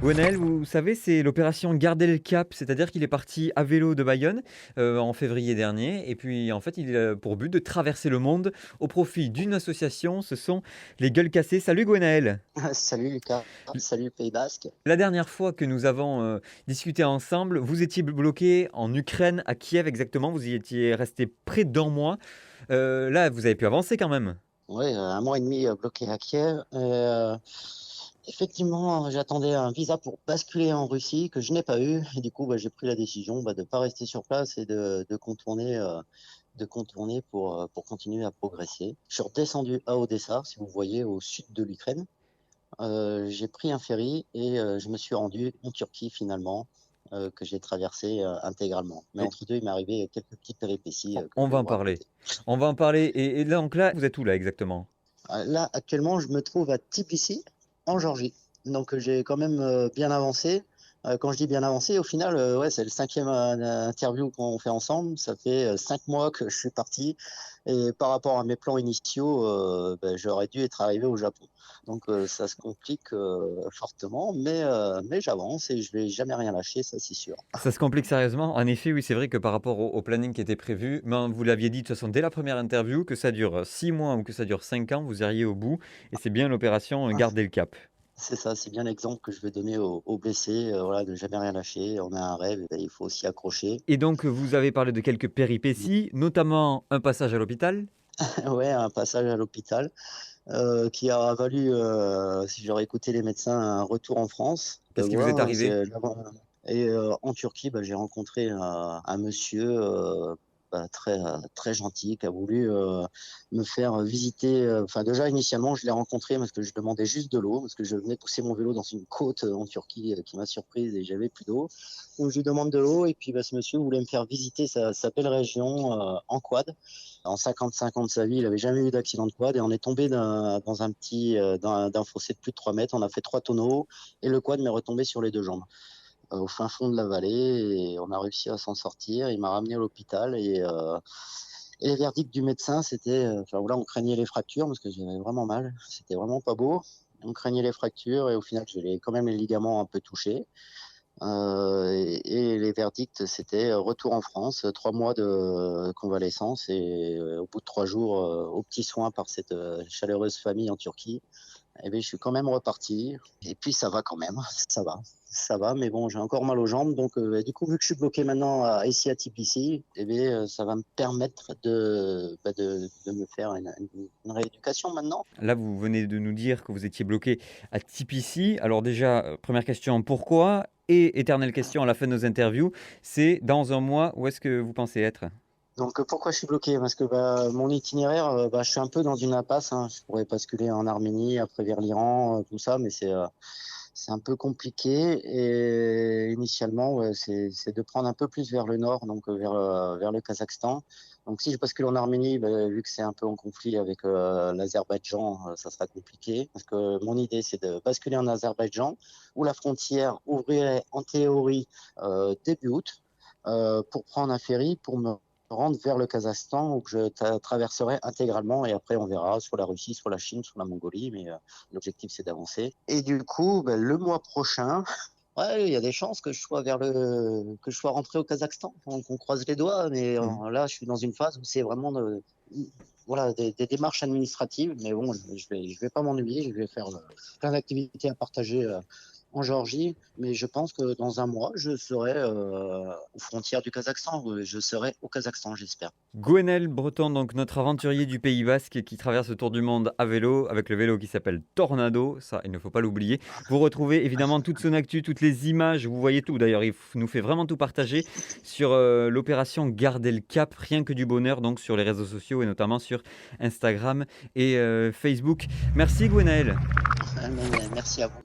Gwenaël, vous savez, c'est l'opération Garder le cap, c'est-à-dire qu'il est parti à vélo de Bayonne en février dernier, et puis en fait, il a pour but de traverser le monde au profit d'une association, ce sont les Gueules Cassées. Salut Gwenaël! Salut Lucas, salut Pays Basque. La dernière fois que nous avons discuté ensemble, vous étiez bloqué en Ukraine, à Kiev exactement, vous y étiez resté près d'un mois. Là, vous avez pu avancer quand même. Ouais, un mois et demi bloqué à Kiev. Effectivement, j'attendais un visa pour basculer en Russie que je n'ai pas eu. Et du coup, j'ai pris la décision de ne pas rester sur place et de contourner pour continuer à progresser. Je suis redescendu à Odessa, si vous voyez, au sud de l'Ukraine. J'ai pris un ferry et je me suis rendu en Turquie finalement, que j'ai traversé intégralement. Mais Et entre deux, il m'est arrivé quelques petites péripéties que on je vais va en vous parler. raconter. On va en parler. Et donc là, vous êtes où là exactement? Là, actuellement, je me trouve à Tbilissi, en Géorgie. Donc, j'ai quand même bien avancé. Quand je dis bien avancé, au final, ouais, c'est le cinquième interview qu'on fait ensemble. Ça fait 5 mois que je suis parti. Et par rapport à mes plans initiaux, j'aurais dû être arrivé au Japon. Donc, ça se complique fortement, mais j'avance et je vais jamais rien lâcher, ça c'est sûr. Ça se complique sérieusement. En effet, oui, c'est vrai que par rapport au planning qui était prévu, mais vous l'aviez dit de toute façon dès la première interview, que ça dure 6 mois ou que ça dure 5 ans, vous iriez au bout. Et c'est bien l'opération Garder le cap. C'est ça, c'est bien l'exemple que je vais donner aux blessés, voilà, de jamais rien lâcher. On a un rêve, et ben, il faut s'y accrocher. Et donc, vous avez parlé de quelques péripéties, notamment un passage à l'hôpital. Ouais, un passage à l'hôpital qui a valu, si j'aurais écouté les médecins, un retour en France. Qu'est-ce qui vous est Voilà, arrivé? et en Turquie, j'ai rencontré un monsieur très, très gentil qui a voulu me faire visiter. Enfin, déjà, initialement, je l'ai rencontré parce que je demandais juste de l'eau, parce que je venais pousser mon vélo dans une côte en Turquie qui m'a surprise et j'avais plus d'eau. Donc, je lui demande de l'eau et puis ce monsieur voulait me faire visiter sa belle région en quad. En 55 ans de sa vie, il avait jamais eu d'accident de quad et on est tombé dans un petit d'un fossé de plus de 3 mètres. On a fait 3 tonneaux et le quad m'est retombé sur les 2 jambes au fin fond de la vallée et on a réussi à s'en sortir. Il m'a ramené à l'hôpital et les verdicts du médecin, c'était, enfin voilà, on craignait les fractures parce que j'avais vraiment mal. C'était vraiment pas beau. On craignait les fractures et au final, j'ai quand même les ligaments un peu touchés. Et les verdicts, c'était retour en France, 3 mois de convalescence et au bout de 3 jours, aux petits soins par cette chaleureuse famille en Turquie, eh bien, je suis quand même reparti. Et puis ça va quand même, ça va, mais bon, j'ai encore mal aux jambes. Donc, du coup, vu que je suis bloqué maintenant ici à Tbilissi, eh bien, ça va me permettre de me faire une rééducation maintenant. Là, vous venez de nous dire que vous étiez bloqué à Tipici. Alors déjà, première question, pourquoi? Et éternelle question à la fin de nos interviews, c'est dans un mois, où est-ce que vous pensez être? Donc, pourquoi je suis bloqué? Parce que mon itinéraire, je suis un peu dans une impasse, hein. Je pourrais basculer en Arménie, après vers l'Iran, tout ça, mais c'est un peu compliqué. Et initialement, ouais, c'est de prendre un peu plus vers le nord, donc vers le Kazakhstan. Donc, si je bascule en Arménie, vu que c'est un peu en conflit avec l'Azerbaïdjan, ça sera compliqué. Parce que mon idée, c'est de basculer en Azerbaïdjan, où la frontière ouvrirait en théorie début août, pour prendre un ferry pour me rendre vers le Kazakhstan, où je traverserai intégralement. Et après, on verra soit la Russie, soit la Chine, soit la Mongolie. Mais l'objectif, c'est d'avancer. Et du coup, le mois prochain, ouais, il y a des chances que je sois rentré au Kazakhstan. Donc, on croise les doigts, mais Mhm. là, je suis dans une phase où c'est vraiment voilà, des démarches administratives. Mais bon, je vais pas m'ennuyer. Je vais faire plein d'activités à partager en Géorgie. Mais je pense que dans un mois, je serai aux frontières du Kazakhstan. Je serai au Kazakhstan, j'espère. Gwenaël Breton, donc notre aventurier du Pays Basque qui traverse le tour du monde à vélo, avec le vélo qui s'appelle Tornado, ça il ne faut pas l'oublier. Vous retrouvez évidemment toute son actu, toutes les images, vous voyez tout d'ailleurs, nous fait vraiment tout partager sur l'opération Garder le cap, rien que du bonheur, donc sur les réseaux sociaux et notamment sur Instagram et Facebook. Merci Gwenaël. Merci à vous.